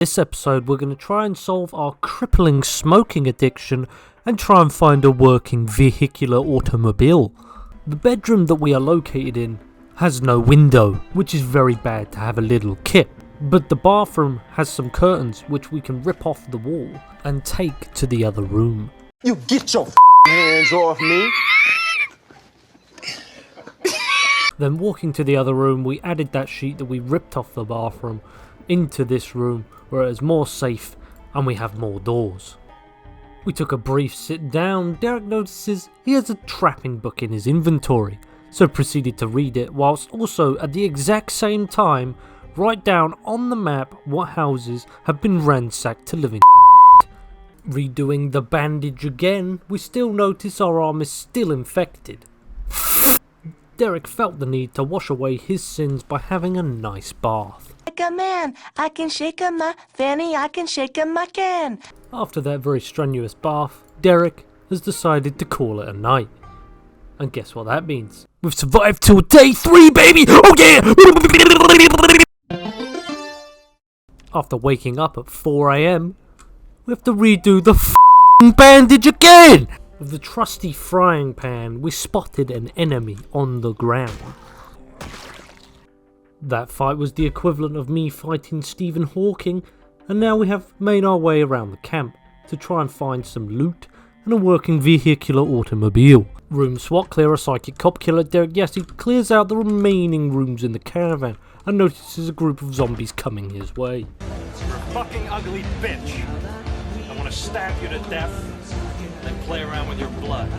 This episode we're going to try and solve our crippling smoking addiction and try and find a working vehicular automobile. The bedroom that we are located in has no window, which is very bad to have a little kip, but the bathroom has some curtains which we can rip off the wall and take to the other room. You get your hands off me! Then walking to the other room, we added that sheet that we ripped off the bathroom into this room where it is more safe and we have more doors. We took a brief sit down. Derrick notices he has a trapping book in his inventory, so proceeded to read it whilst also at the exact same time write down on the map what houses have been ransacked to living. Redoing the bandage again, we still notice our arm is still infected. Derrick felt the need to wash away his sins by having a nice bath. Like a man, I can shake a my fanny, I can shake a my can. After that very strenuous bath, Derrick has decided to call it a night. And guess what that means? We've survived till day 3, baby! Oh yeah! After waking up at 4 AM, we have to redo the bandage again! With the trusty frying pan, we spotted an enemy on the ground. That fight was the equivalent of me fighting Stephen Hawking, and now we have made our way around the camp to try and find some loot and a working vehicular automobile. Room SWAT clear, a psychic cop killer, Derrick Yassy clears out the remaining rooms in the caravan and notices a group of zombies coming his way. You're a fucking ugly bitch. I want to stab you to death, then play around with your blood.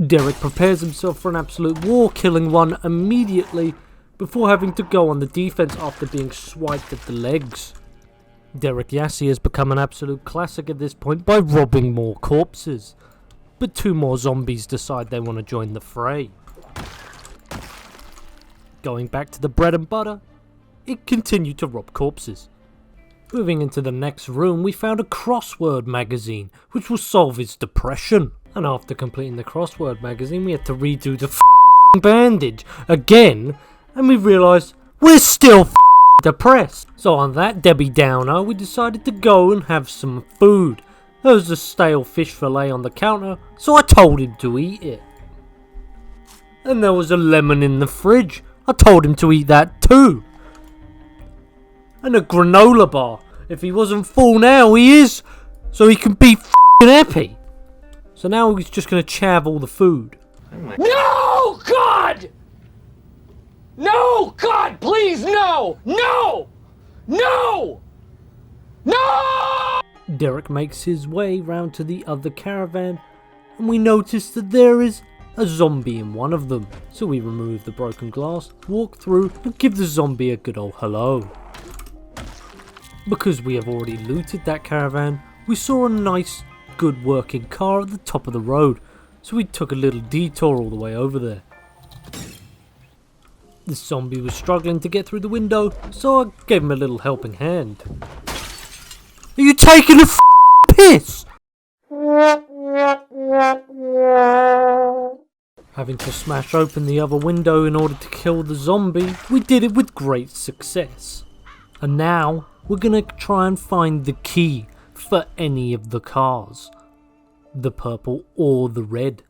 Derrick prepares himself for an absolute war, killing one immediately before having to go on the defense after being swiped at the legs. Derrick Yassy has become an absolute classic at this point by robbing more corpses, but 2 more zombies decide they want to join the fray. Going back to the bread and butter, it continued to rob corpses. Moving into the next room, we found a crossword magazine, which will solve his depression. And after completing the crossword magazine, we had to redo the bandage again, and we realised we're still depressed. So on that Debbie Downer, we decided to go and have some food. There was a stale fish fillet on the counter, so I told him to eat it. And there was a lemon in the fridge. I told him to eat that too. And a granola bar. If he wasn't full now, he is. So he can be happy. So now he's just going to chav all the food. No, God! No, God, please, no! No! No! No! Derrick makes his way round to the other caravan, and we notice that there is a zombie in one of them. So we remove the broken glass, walk through, and give the zombie a good old hello. Because we have already looted that caravan, we saw a nice, good working car at the top of the road, so we took a little detour all the way over there. The zombie was struggling to get through the window, so I gave him a little helping hand. Are you taking a piss? Having to smash open the other window in order to kill the zombie, we did it with great success. And now, we're gonna try and find the key for any of the cars. The purple or the red.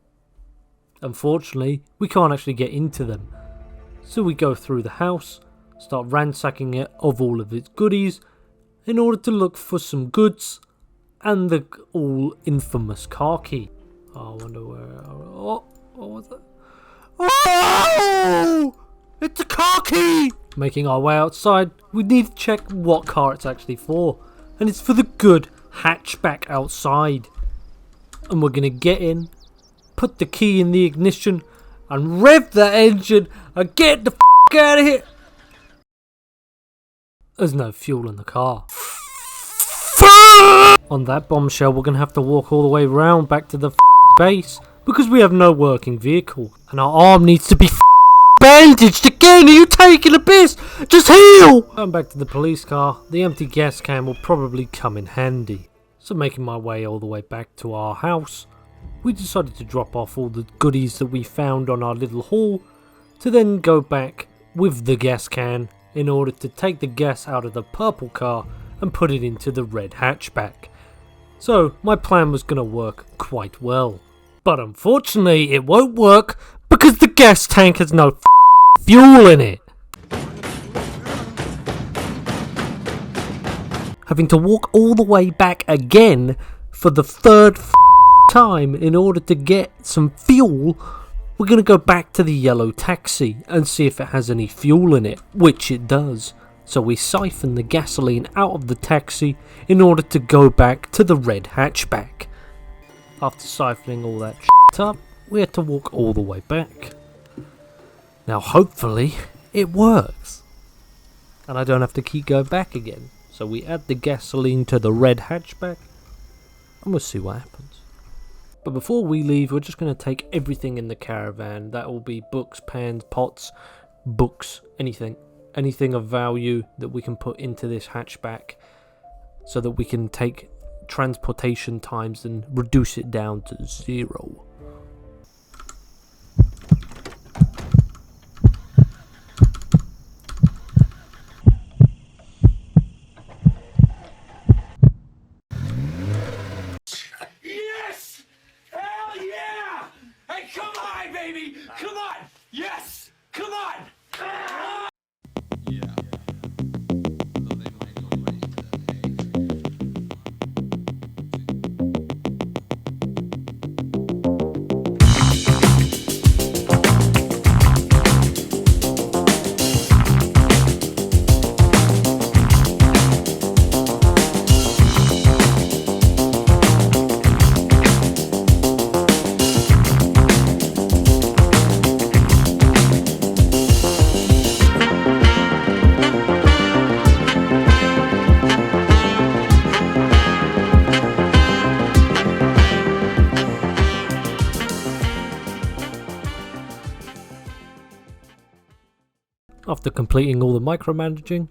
Unfortunately, we can't actually get into them. So we go through the house, start ransacking it of all of its goodies in order to look for some goods and the all infamous car key. Oh, I wonder where... Oh, what was that? Oh! It's a car key! Making our way outside, we need to check what car it's actually for. And it's for the good hatchback outside. And we're gonna get in, put the key in the ignition, and rev that engine and get the out of here. There's no fuel in the car. On that bombshell, we're gonna have to walk all the way round back to the base because we have no working vehicle and our arm needs to be bandaged again. Are you taking a piss? Just heal! Going back to the police car, the empty gas can will probably come in handy. So making my way all the way back to our house, we decided to drop off all the goodies that we found on our little haul to then go back with the gas can in order to take the gas out of the purple car and put it into the red hatchback. So my plan was going to work quite well. But unfortunately it won't work because the gas tank has no fuel in it. Having to walk all the way back again for the third time in order to get some fuel, we're going to go back to the yellow taxi and see if it has any fuel in it, which it does. So we siphon the gasoline out of the taxi in order to go back to the red hatchback. After siphoning all that up, we had to walk all the way back. Now hopefully it works and I don't have to keep going back again. So we add the gasoline to the red hatchback and we'll see what happens. But before we leave, we're just going to take everything in the caravan. That will be books, pans, pots, books, anything of value that we can put into this hatchback so that we can take transportation times and reduce it down to 0. Yes! Hell yeah! Hey, come on, baby! Come on! Yes! Come on! After completing all the micromanaging,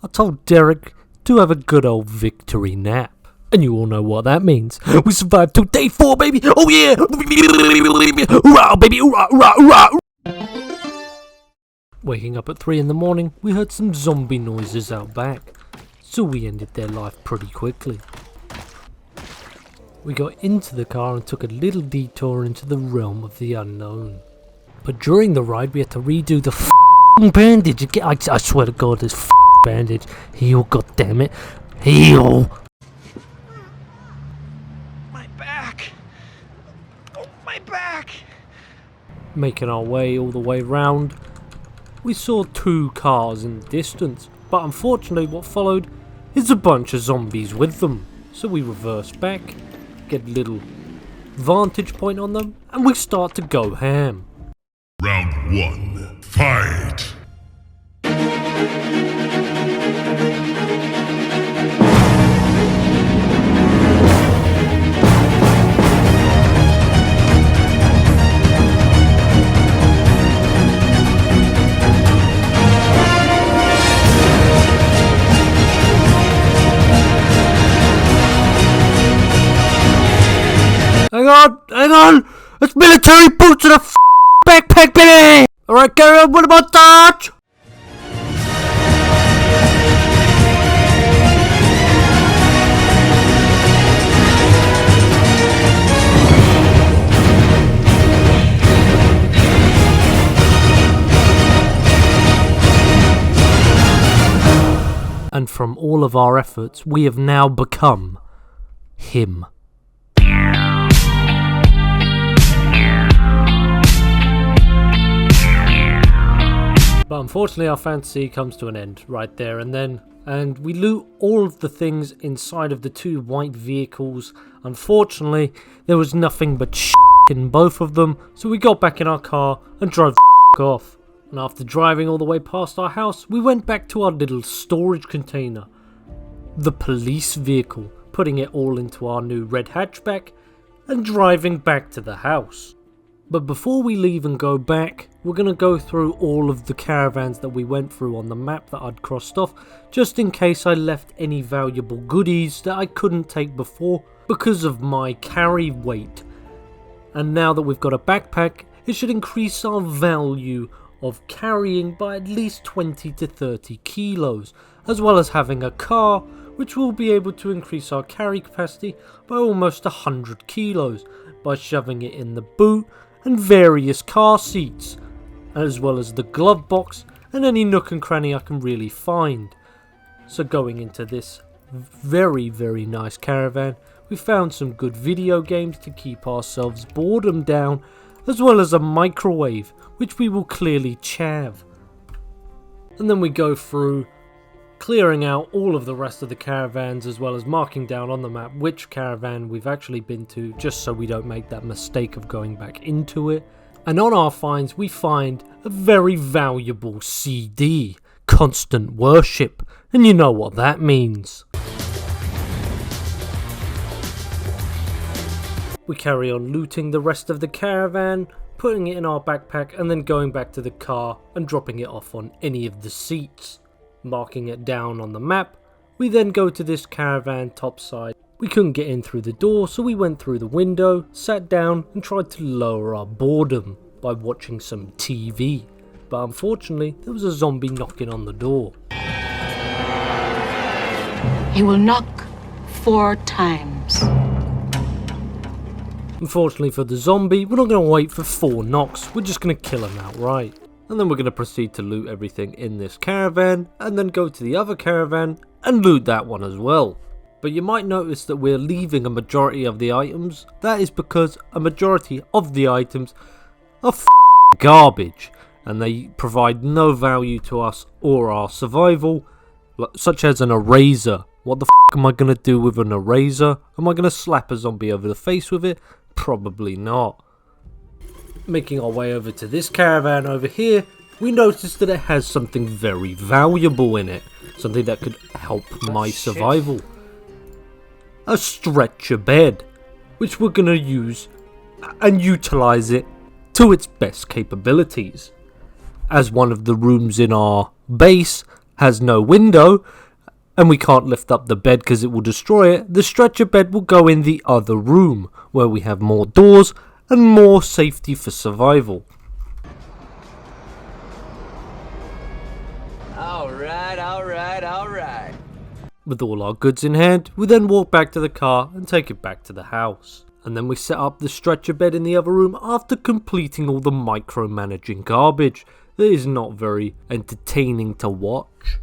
I told Derrick to have a good old victory nap. And you all know what that means. We survived till day 4, baby! Oh yeah! Hoorah, baby! Hoorah, hoorah, hoorah! Waking up at 3 in the morning, we heard some zombie noises out back. So we ended their life pretty quickly. We got into the car and took a little detour into the realm of the unknown. But during the ride we had to redo the bandage again. I swear to God, this bandage. Heal, goddammit. Heal! My back! Oh, my back! Making our way all the way round, we saw 2 cars in the distance, but unfortunately what followed is a bunch of zombies with them. So we reverse back, get a little vantage point on them, and we start to go ham. Round 1, fight! Hang on! It's military boots and a backpack, Billy! Alright, carry on, what about that? And from all of our efforts, we have now become him. But unfortunately our fantasy comes to an end right there and then, and we loot all of the things inside of the 2 white vehicles. Unfortunately there was nothing but in both of them, so we got back in our car and drove off. And after driving all the way past our house, we went back to our little storage container, the police vehicle, putting it all into our new red hatchback and driving back to the house. But before we leave and go back, we're going to go through all of the caravans that we went through on the map that I'd crossed off, just in case I left any valuable goodies that I couldn't take before because of my carry weight. And now that we've got a backpack, it should increase our value of carrying by at least 20 to 30 kilos. as well as having a car which will be able to increase our carry capacity by almost 100 kilos by shoving it in the boot and various car seats, as well as the glove box and any nook and cranny I can really find. So going into this very nice caravan, we found some good video games to keep ourselves boredom down, as well as a microwave which we will clearly chav. And then we go through clearing out all of the rest of the caravans, as well as marking down on the map which caravan we've actually been to, just so we don't make that mistake of going back into it. And on our finds we find a very valuable CD, Constant Worship, and you know what that means. We carry on looting the rest of the caravan, putting it in our backpack and then going back to the car and dropping it off on any of the seats. Marking it down on the map, we then go to this caravan topside. We couldn't get in through the door, so we went through the window, sat down and tried to lower our boredom by watching some TV. But unfortunately, there was a zombie knocking on the door. He will knock 4 times. Unfortunately for the zombie, we're not going to wait for 4 knocks, we're just going to kill him outright. And then we're going to proceed to loot everything in this caravan, and then go to the other caravan and loot that one as well. But you might notice that we're leaving a majority of the items. That is because a majority of the items are garbage, and they provide no value to us or our survival, such as an eraser. What the am I going to do with an eraser? Am I going to slap a zombie over the face with it? Probably not. Making our way over to this caravan over here, we noticed that it has something very valuable in it. Something that could help my survival. A stretcher bed, which we're going to use and utilize it to its best capabilities. As one of the rooms in our base has no window, and we can't lift up the bed because it will destroy it, the stretcher bed will go in the other room, where we have more doors and more safety for survival. Alright. With all our goods in hand, we then walk back to the car and take it back to the house. And then we set up the stretcher bed in the other room after completing all the micromanaging garbage that is not very entertaining to watch.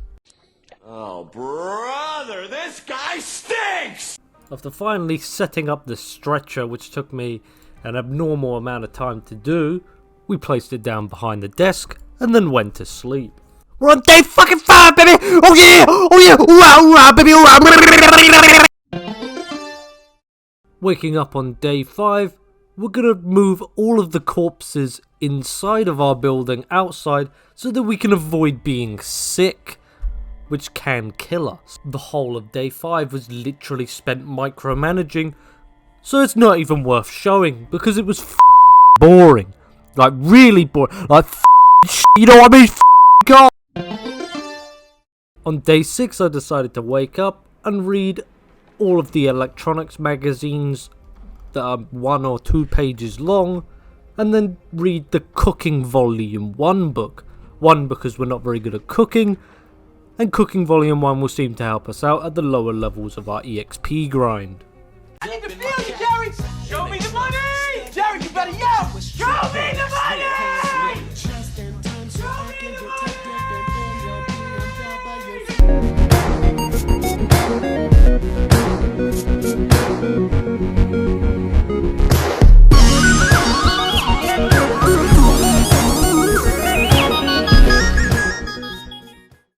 Oh, brother, this guy stinks! After finally setting up the stretcher, which took me an abnormal amount of time to do, we placed it down behind the desk and then went to sleep. We're on day fucking 5, baby! Oh yeah! Oh yeah! Ooh, baby! Waking up on day 5, we're gonna move all of the corpses inside of our building outside so that we can avoid being sick, which can kill us. The whole of day 5 was literally spent micromanaging, so it's not even worth showing because it was boring. Like really boring. Like you know what I mean? God. On day 6 I decided to wake up and read all of the electronics magazines that are 1 or 2 pages long, and then read the Cooking Volume 1 book. 1 because we're not very good at cooking, and Cooking Volume 1 will seem to help us out at the lower levels of our EXP grind. I need to feel you, Jerry! Show me the money! Jerry, you better yell! Show me the money! Show me the money!